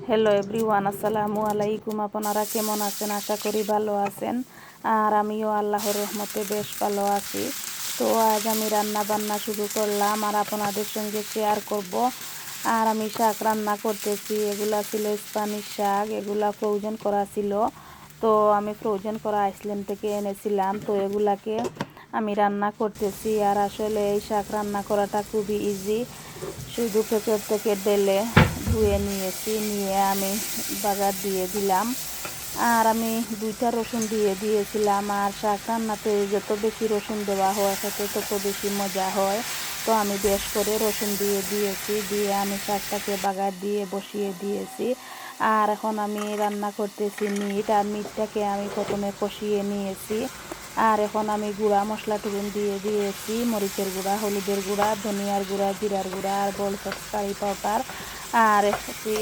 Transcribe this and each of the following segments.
Hello everyone, আসসালামু আলাইকুম। আপনারা কেমন আছেন? আশা করি ভালো আছেন। আর আমিও আল্লাহর রহমতে বেশ ভালো আছি। তো আজ আমি রান্না বান্না শুরু করলাম আর আপনাদের সঙ্গে শেয়ার করব। আর আমি শাক রান্না করতেছি। এগুলা ছিল স্প্যানিশ শাক, এগুলা ফ্রোজেন করা ছিল। তো আমি ফ্রোজেন করা আইসল্যান্ড থেকে এনেছিলাম। তো এগুলাকে আমি রান্না করতেছি। আর আসলে এই শাক রান্না করাটা খুবই ইজি। শুধু প্যাকেট থেকে ঢেলে ধুয়ে নিয়ে আমি বাগার দিয়ে দিলাম। আর আমি 2টা রসুন দিয়ে দিয়েছিলাম। আর শাক রান্নাতে যত বেশি রসুন দেওয়া হয় খেতে তত বেশি মজা হয়। তো আমি বেশ করে রসুন দিয়ে আমি শাকটাকে বাগার দিয়ে বসিয়ে দিয়েছি। আর এখন আমি রান্না করতেছি মিট। আর মিটটাকে আমি প্রথমে কষিয়ে নিয়েছি। আর এখন আমি গুঁড়া মশলা টুকুন দিয়ে দিয়েছি, মরিচের গুঁড়া, হলুদের গুঁড়া, ধনিয়ার গুঁড়া, জিরার গুঁড়া আর বলসস কারি পাউডার। আর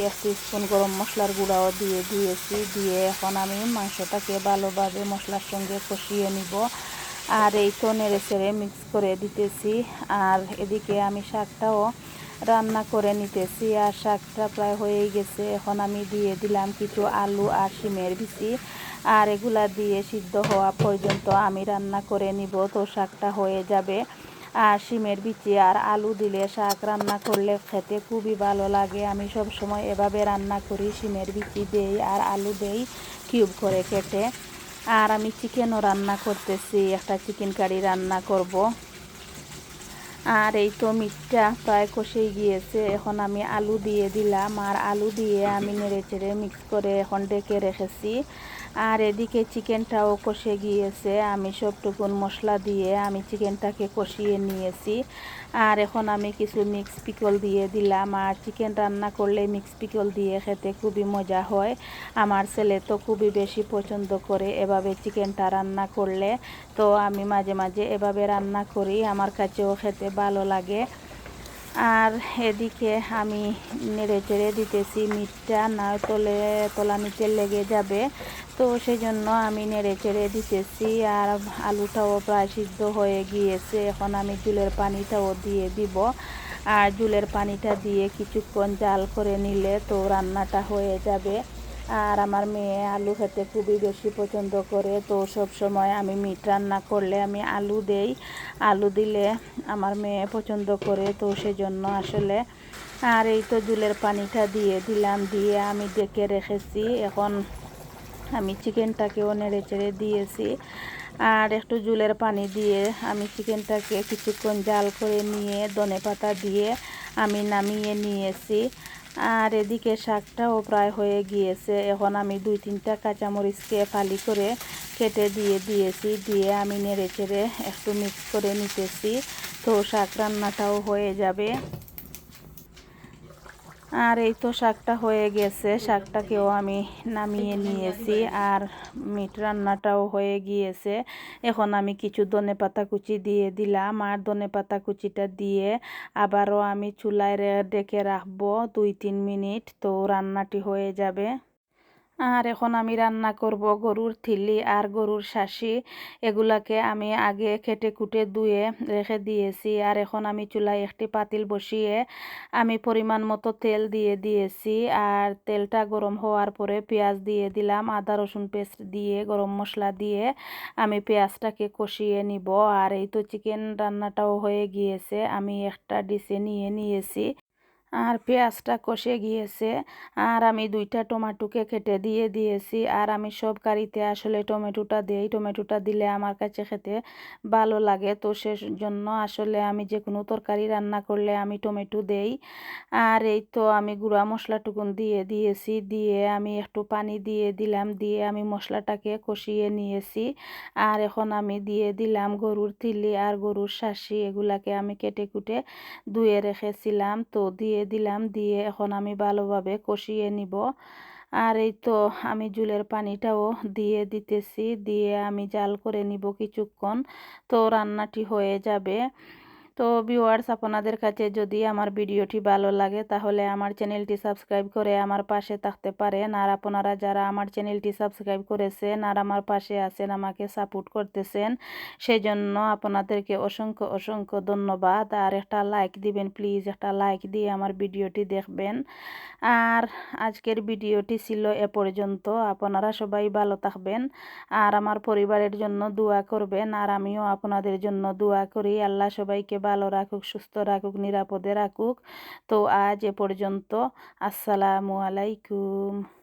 এক স্পুন গরম মশলার গুঁড়াও দিয়ে দিয়েছি। দিয়ে এখন আমি মাংসটাকে ভালোভাবে মশলার সঙ্গে কষিয়ে নিব। আর এই তো নেড়ে চেড়ে মিক্স করে দিতেছি। আর এদিকে আমি শাকটাও রান্না করে নিতেছি। আর শাকটা প্রায় হয়েই গেছে। এখন আমি দিয়ে দিলাম কিছু আলু আর শিমের বিচি। আর এগুলা দিয়ে সিদ্ধ হওয়া পর্যন্ত আমি রান্না করে নিব। তো শাকটা হয়ে যাবে। আর শিমের বিচি আর আলু দিলে শাক রান্না করলে খেতে খুবই ভালো লাগে। আমি সব সময় এভাবে রান্না করি, শিমের বিচি দেই আর আলু দেই কিউব করে কেটে। আর আমি চিকেনও রান্না করতেছি, একটা চিকেন কারি রান্না করব। আর এই তো মিটটা প্রায় কষেই গিয়েছে। এখন আমি আলু দিয়ে দিলাম। আর আলু দিয়ে আমি নেড়ে চেড়ে মিক্স করে এখন ডেকে রেখেছি। আর এদিকে চিকেনটাও কষে গিয়েছে। আমি সবটুকুন মশলা দিয়ে আমি চিকেনটাকে কষিয়ে নিয়েছি। আর এখন আমি কিছু মিক্স পিকল দিয়ে দিলাম। আর চিকেন রান্না করলে মিক্স পিকল দিয়ে খেতে খুবই মজা হয়। আমার ছেলে তো খুবই বেশি পছন্দ করে এভাবে চিকেনটা রান্না করলে। তো আমি মাঝে মাঝে এভাবে রান্না করি, আমার কাছেও খেতে ভালো লাগে। আর এদিকে আমি নেড়ে চেড়ে দিতেছি মিটটা, না তলানিতে লেগে যাবে। তো সেই জন্য আমি নেড়ে চেড়ে দিতেছি। আর আলুটাও প্রায় সিদ্ধ হয়ে গিয়েছে। এখন আমি জুলের পানিটাও দিয়ে দিব। আর জুলের পানিটা দিয়ে কিছুক্ষণ জাল করে নিলে তো রান্নাটা হয়ে যাবে। আর আমার মেয়ে আলু খেতে খুবই বেশি পছন্দ করে। তো সব সময় আমি মিট রান্না করলে আমি আলু দেই। আলু দিলে আমার মেয়ে পছন্দ করে, তো সেজন্য আসলে। আর এই তো জুলের পানিটা দিয়ে দিলাম, দিয়ে আমি ডেকে রেখেছি। এখন আমি চিকেনটাকেও নেড়ে চেড়ে দিয়েছি। আর একটু জুলের পানি দিয়ে আমি চিকেনটাকে কিছুক্ষণ জাল করে নিয়ে ধনেপাতা দিয়ে আমি নামিয়ে নিয়েছি। আর এদিকে শাকটাও প্রায় হয়ে গিয়েছে। এখন আমি 2-3টা কাঁচামরিচকে ফালি করে কেটে দিয়ে দিয়েছি। দিয়ে আমি নেড়ে চেড়ে একটু মিক্স করে নিতেছি। তো শাক রান্নাটাও হয়ে যাবে। আর এই তো শাকটা হয়ে গেছে, শাকটাকেও আমি নামিয়ে নিয়েছি। আর মিট রান্নাটাও হয়ে গিয়েছে। এখন আমি কিছু ধনেপাতা কুচি দিয়ে দিলাম। আর ধনেপাতা কুচিটা দিয়ে আবারও আমি চুলায় ডেকে রাখবো 2-3 মিনিট। তো রান্নাটি হয়ে যাবে। আর এখন আমি রান্না করব গরুর থিলি আর গরুর শাঁসি। এগুলাকে আমি আগে কেটে কুটে ধুয়ে রেখে দিয়েছি। আর এখন আমি চুলায় একটি পাতিল বসিয়ে আমি পরিমাণ মতো তেল দিয়ে দিয়েছি। আর তেলটা গরম হওয়ার পরে পেঁয়াজ দিয়ে দিলাম, আদা রসুন পেস্ট দিয়ে গরম মশলা দিয়ে আমি পেঁয়াজটাকে কষিয়ে নিব। আর এই তো চিকেন রান্নাটাও হয়ে গিয়েছে, আমি একটা ডিশে নিয়ে নিয়েছি। আর পেঁয়াজটা কষে গিয়েছে। আর আমি 2টা টমেটোকে কেটে দিয়ে দিয়েছি। আর আমি সব কারিতে আসলে টমেটোটা দেই, টমেটোটা দিলে আমার কাছে খেতে ভালো লাগে। তো সেজন্য আসলে আমি যে কোনো তরকারি রান্না করলে আমি টমেটো দেই। আর এই তো আমি গুঁড়া মশলাটুকুন দিয়ে দিয়েছি। দিয়ে আমি একটু পানি দিয়ে দিলাম, দিয়ে আমি মশলাটাকে কষিয়ে নিয়েছি। আর এখন আমি দিয়ে দিলাম গরুর থিলি আর গরুর শাঁসি। এগুলাকে আমি কেটে কুটে ধুয়ে রেখেছিলাম, তো দিয়ে দিলাম। দিয়ে এখন আমি ভালোভাবে কষিয়ে নিব। আর এই তো আমি জুলের পানিটাও দিয়ে দিতেছি, দিয়ে আমি জাল করে নিব কিছুক্ষণ। তো রান্নাটি হয়ে যাবে। তো ভিউয়ার্স, আপনাদের কাছে যদি আমার ভিডিওটি ভালো লাগে তাহলে আমার চ্যানেলটি সাবস্ক্রাইব করে আমার পাশে থাকতে পারেন। আর আপনারা যারা আমার চ্যানেলটি সাবস্ক্রাইব করেছেন আর আমার পাশে আছেন, আমাকে সাপোর্ট করতেছেন, সেই জন্য আপনাদেরকে অসংখ্য অসংখ্য ধন্যবাদ। আর একটা লাইক দিবেন প্লিজ, একটা লাইক দিয়ে আমার ভিডিওটি দেখবেন। আর আজকের ভিডিওটি ছিল এ পর্যন্ত। আপনারা সবাই ভালো থাকবেন আর আমার পরিবারের জন্য দোয়া করবেন। আর আমিও আপনাদের জন্য দোয়া করি। আল্লাহ সবাইকে ভালো রাখুক, সুস্থ রাখুক, নিরাপদে রাখুক। তো আজ এ পর্যন্ত। আসসালামু আলাইকুম।